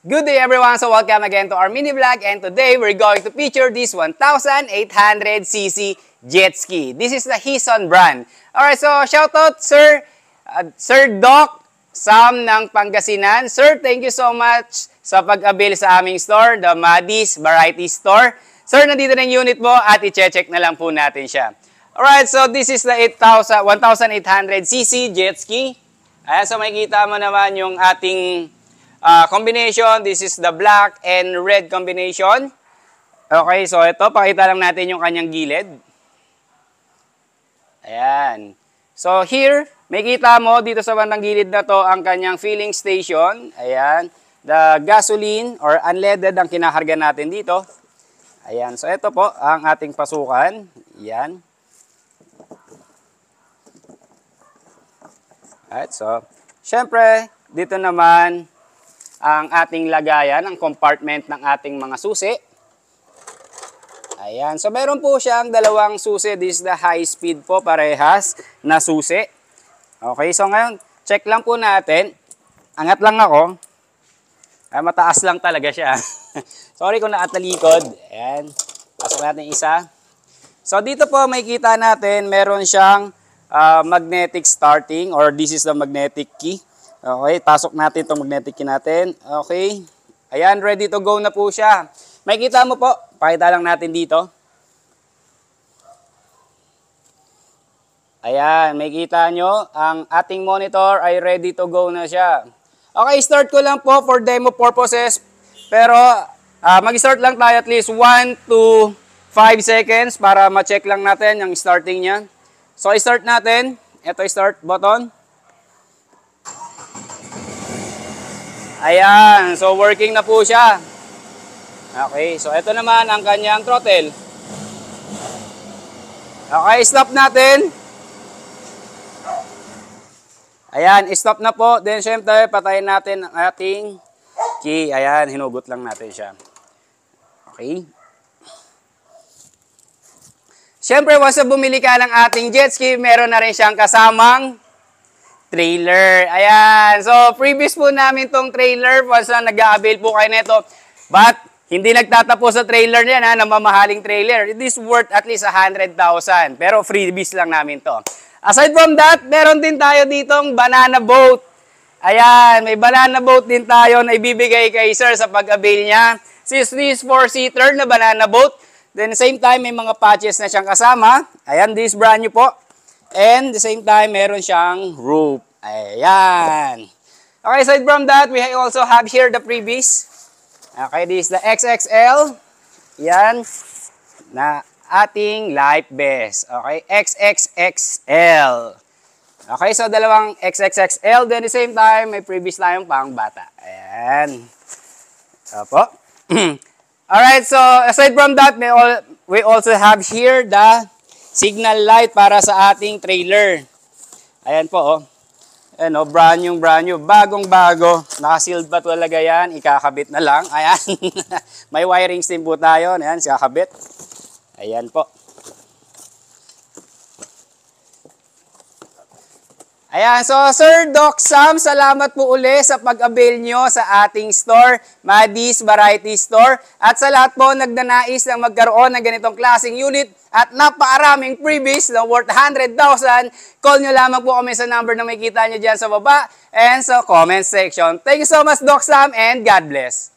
Good day everyone! So welcome again to our mini vlog, and today we're going to feature this 1,800cc jet ski. This is the Hison brand. Alright, so shoutout Sir Doc Sam ng Pangasinan. Sir, thank you so much sa pag-avail sa aming store, the Madis Variety Store. Sir, nandito na yung unit mo at i-check na lang po natin siya. Alright, so this is the 1,800cc jet ski. Ayan, so makikita mo naman yung ating combination. This is the black and red combination. Okay, so ito, pakita lang natin yung kanyang gilid. Ayan. So here, makikita mo dito sa bandang gilid na to ang kanyang filling station. Ayan. The gasoline or unleaded ang kinakarga natin dito. Ayan. So ito po ang ating pasukan. Ayan. Alright, so syempre, dito naman ang ating lagayan, ang compartment ng ating mga susi. Ayan. So, meron po siyang dalawang susi. This is the high speed po, parehas na susi. Okay. So, ngayon, check lang po natin. Angat lang ako. Ay, mataas lang talaga siya. Sorry kung nakatalikod. Ayan. Pasok natin isa. So, dito po, makikita natin, meron siyang magnetic starting, or this is the magnetic key. Okay, pasok natin itong magnetic key natin. Okay. Ayan, ready to go na po siya. Makikita mo po, pakita lang natin dito. Ayan, makikita nyo, ang ating monitor ay ready to go na siya. Okay, start ko lang po for demo purposes. Pero, mag-start lang tayo at least 1 to 5 seconds para ma-check lang natin yung starting niya. So, start natin. Ito, start button. Ayan, so working na po siya. Okay, so ito naman ang kanyang throttle. Okay, stop natin. Ayan, stop na po. Then syempre, patayin natin ang ating key. Ayan, hinugot lang natin siya. Okay. Syempre, once na bumili ka ng ating jet ski, meron na rin siyang kasamang trailer. Ayan. So, previous po namin tong trailer. Once na nag-a-avail po kayo nito. But, hindi nagtatapos sa trailer niyan, ha, na mamahaling trailer. It is worth at least 100,000. Pero freebies lang namin to. Aside from that, meron din tayo ditong banana boat. Ayan. May banana boat din tayo na ibibigay kay sir sa pag-avail niya. This is 4-seater na banana boat. Then, same time, may mga patches na siyang kasama. Ayan, this brand new po. And the same time, meron siyang roof. Ayan. Okay, aside from that, we also have here the freebies. Okay, this is the XXL. Yan. Na ating life vest. Okay, XXXL. Okay, so dalawang XXXL. Then the same time, may freebies tayong pang bata. Ayan. Opo. Alright, so aside from that, we also have here the signal light para sa ating trailer. Ayan po, oh. Ayan, oh, brand new, bagong-bago. Naka-sealed pa talaga yan. Ikakabit na lang. Ayan. May wirings din po tayo. Ayan, ikakabit. Ayan po. Ayan, so Sir Doc Sam, salamat po uli sa pag-avail nyo sa ating store, Madis Variety Store. At sa lahat po nagdanais ng magkaroon ng ganitong klaseng unit at napakaraming freebies na worth 100,000, call nyo lamang po kami sa number na makikita nyo dyan sa baba and sa comment section. Thank you so much, Doc Sam, and God bless.